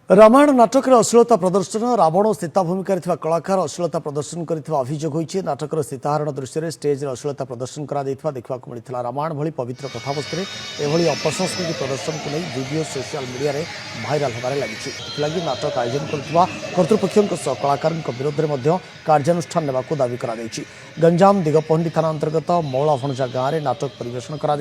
रामायण नाटक अश्लीलता प्रदर्शन रावण और सीता भूमिका कलाकार अश्लीलता प्रदर्शन अभियोग होती नाटक सीताहरण दृश्य स्टेज अश्लीलता प्रदर्शन देखा मिलता रामायण भली पवित्र कथावस्तु एभली अपसंस्कृति प्रदर्शन को नहीं वीडियो सोशल मीडिया रे भाइराल होबार लगी नाटक आयोजन कर्तृपक्ष कलाकार विरोध में कार्यानुष्ठान नेबाकू दावी करा गंजाम दिगपहंडी थाना अंतर्गत मौला भणजा गाँव में नाटक परिवेषण करा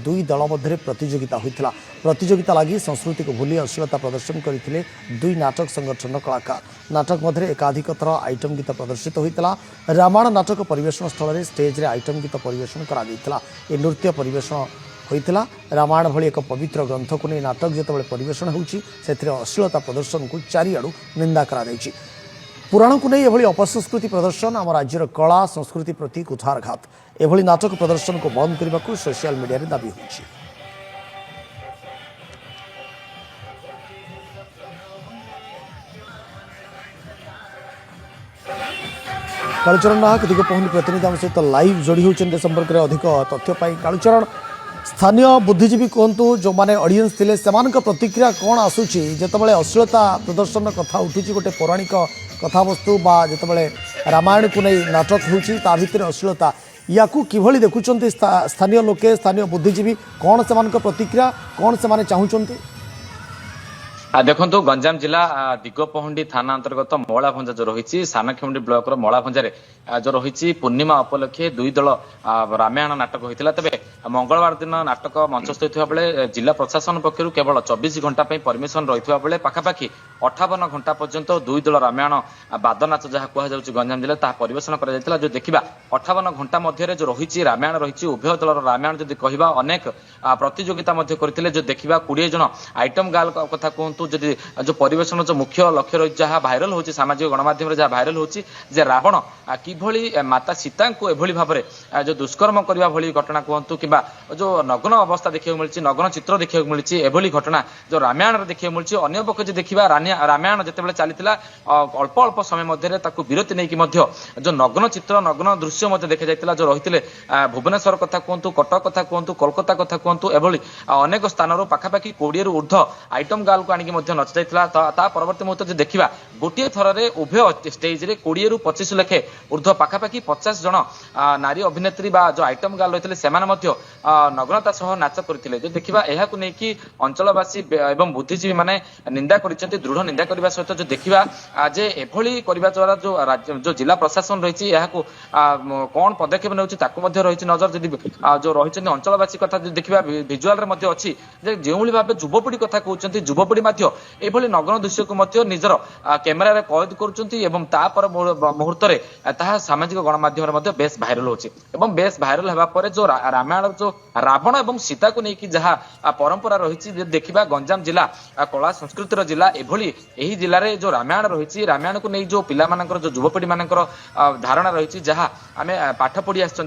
दुई दल मध्य प्रतियोगिता होता प्रतियोगिता लगी संस्कृति को भूली अश्लीलता प्रदर्शन करते दुई नाटक संगठन कलाकार नाटक मध्य एकाधिक थर आइटम गीत प्रदर्शित होता रामायण नाटक परिवेषण स्थल में स्टेज रे आइटम गीत परिवेषण करा नृत्य परिवेषण होता रामायण भली एक पवित्र ग्रंथ को नहीं नाटक जिते परिवेषण होती अश्लीलता प्रदर्शन को चारिआडू निंदा करा पुराण को नहीं एभली अपसंस्कृति प्रदर्शन आम राज्यर कला संस्कृति प्रति कुठारघात एभली नाटक प्रदर्शन को बंद करने को सोशल मीडिया रे दाबी होती। कालुचरण नाहक दिगपहंडी प्रतिनिधि आम सहित लाइव जोड़ी होती संपर्क में अधिक तथ्य कालुचरण स्थानीय बुद्धिजीवी कहतु जो मैंने ऑडियंस थे से प्रतिक्रिया कौन आसूची जितेबाला अश्लीलता प्रदर्शन कथा उठू गोटे पौराणिक कथावस्तु जितेबाला रामायण को नहीं नाटक होती भितर अश्लीलता या किभली देखुं स्थानीय लोके स्थानीय बुद्धिजीवी कौन से प्रतिक्रिया कौन से चाहूँगी देखो गंजाम जिला दिगपहंडी थाना अंतर्गत मौला भंजा जो रही सानखेमुंडी ब्लॉक मौला भंजार जो रही पूर्णिमा उपलक्षे दुई दल रामायण नाटक होता तेज मंगलवार दिन नाटक मंचस्थ होता बेले जिला प्रशासन पक्षर केवल 24 घंटा परमिशन रही बेले पाखापाखि 58 घंटा पर्यंत दुई दल रामायण बाद नाच जहाँ कहुच्छे गंजाम जिले परिवेषण कर जो देखा 58 घंटा मध्य जो रही रामायण रही उभय दल रामायण जदि कह अनेक प्रतियोगिता करते जो देखा 20 जन आइटम गार्ल कथा कहतु जदि जो परिवेषण जो मुख्य लक्ष्य रही जहाँ भाइराल होची सामाजिक गणमाध्यम जहाँ भाइराल होची जे रावण किभली माता सीता को एभली भाव में जो दुष्कर्म करने भली घटना कहतु कि जो नग्न अवस्था देखा मिली नग्न चित्र देखा मिली एभली घटना जो रामायण देखा मिली अन्य पक्ष देखा रामायण जिते चली अल्प अल्प समय मध्य विरति नहीं जो नग्न चित्र नग्न दृश्य देखा जाता जो रही भुवनेश्वर कथा कहतु कटक कथा कहतु कोलकाता कथा कहतु एभली अनेक स्थान पाखापाखि 20 रु ऊर्ध्व आइटम गार्ल को आनिक नच जाता परवर्ती मुहूर्त जो देखा गोटे थर में उभय स्टेज रे 20 रु 25 लेखे ऊर्ध्व पाखापाखि 50 जन नारी अभिनेत्री जो आइटम गार्ल रही से नग्नता सह नाच करते जो देखा यह नहीं अंचलवासी एवं बुद्धिजीवी माने निंदा कर दृढ़ निंदा करने सहित जो देखा जे एभली करने द्वारा जो जिला प्रशासन रही कौन पदक्षेप नौकरी रही नजर जदि जो रही अंचलवासी कथा देखा भिजुआल अच्छी जो भाव युवपीढ़ी कथा कहते युवपीढ़ी एभली नग्न दृश्य को निजर कैमेरा रे कैद कर मुहूर्त सामाजिक गणमाध्यम बेस भाइराल होची बेस भाइराल होगा पर जो रामायण जो रावण एवं सीता को लेकिन जहाँ परंपरा रही देखा गंजाम जिला कला संस्कृतिर जिला एभली यही जिले में जो रामायण रही रामायण को नहीं जो पिला जो युवपीढ़ी मानकर धारणा रही जहाँ आम पाठ पढ़ी आसको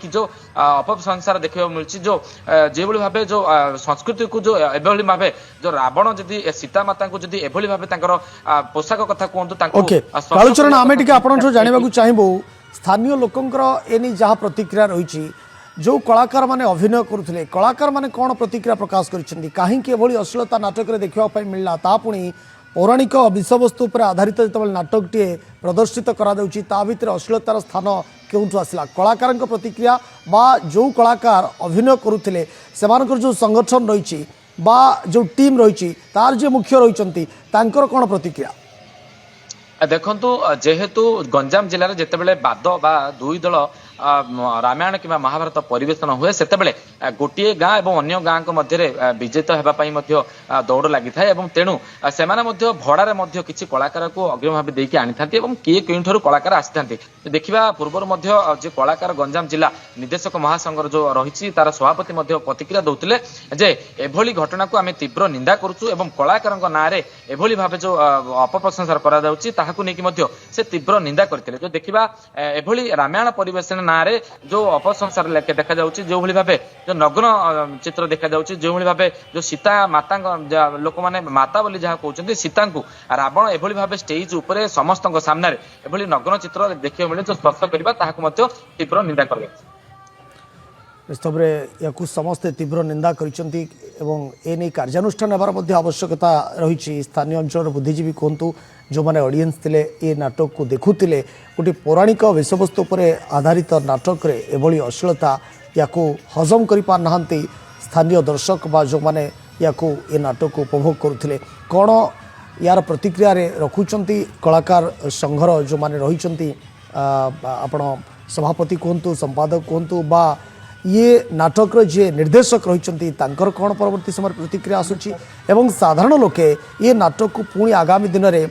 जो अपसंसार देखा मिली जो भाव जो संस्कृति को जो एभली भाव जो रावण जदि सीता माता को जदि एभली भाव पोशाक कथा कहतु आम टे जानवा चाहबू स्थानीय लोकंर एनी जहाँ प्रतिक्रिया रही जो कलाकार माने अभिनय करुले कलाकार माने कौन प्रतिक्रिया प्रकाश करिसेंती काहेकि एभली अश्लीलता नाटक रे देखिबा पई मिलला ता पुणी पौराणिक विषयवस्तु पर आधारित जो नाटक टे प्रदर्शित करा देउची ता भितर अश्लीलतार स्थान केउठु आसला कलाकार प्रतिक्रिया बा जो कलाकार अभिनय करुले सेमानकर जो संगठन रही बा जो टीम रही तार जे मुख्य रही कौन प्रतिक्रिया देखंतु जेहेतु गंजाम जिले में जितेबाला बाद बा दुई दल रामायण कि महाभारत परिवेषण हुए से गोटे गाँ और अन्य गाँ मध्य विजेत होगा दौड़ लगी था तेणु से भड़ारे किसी कलाकार को अग्रिम भाव देकी आनी था किए केठू कलाकार आसी था देखा पूर्व जो कलाकार गंजाम जिला निर्देशक महासंघ जो रही तार सभापति प्रतिक्रिया दौले जे एभली घटना को आम तीव्र निंदा करुचु कलाकार ना एभली भाव जो अपप्रशंसा करा से तीव्र निंदा करते जो देखा एभली रामायण परिवेषण ना जो अपसंसार देखा जो भाव जो नग्न चित्र देखा जो भाव जो सीता माता लोक मैंने माता बोली जहाँ कहते सीता को रावण एभली भाव स्टेज उपरे समस्त सामने एभली नग्न चित्र देखा मिले जो स्पर्श करवा तीव्र निंदा कर निश्चित भाव या समस्ते तीव्र निंदा करछंती एवं एने कार्यानुष्ठान हेबार मध्य आवश्यकता रही स्थानीय अंचल बुद्धिजीवी कहतु जो मैंने ऑडियंस थिले ये नाटक को देखुले गोटे पौराणिक विषयवस्तु पर आधारित नाटक रे एभली अश्लीलता या हजम कर पारना स्थानीय दर्शक बा जो मैंने या ये नाटक को उपभोग करुले कौन यार प्रतिक्रिया रे रखुचंती कलाकार संघर जो मैंने रही आपण सभापति कहतु संपादक कहतु बा ये नाटक जे निर्देशक रही कौन परवर्ती समय प्रतिक्रिया आसूची एवं साधारण लोके ये नाटक को पुणी आगामी दिन में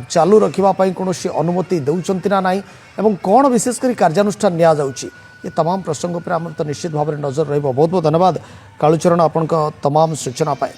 चालू रखापी कौन अनुमति दौरान ना नाई एवं कौन विशेषकर कार्यानुष्ठान निया जाउची ये तमाम प्रसंग पर आम तो निश्चित भाव में नजर रही बहुत बहुत धन्यवाद कालुचरण आपण तमाम सूचना पाए।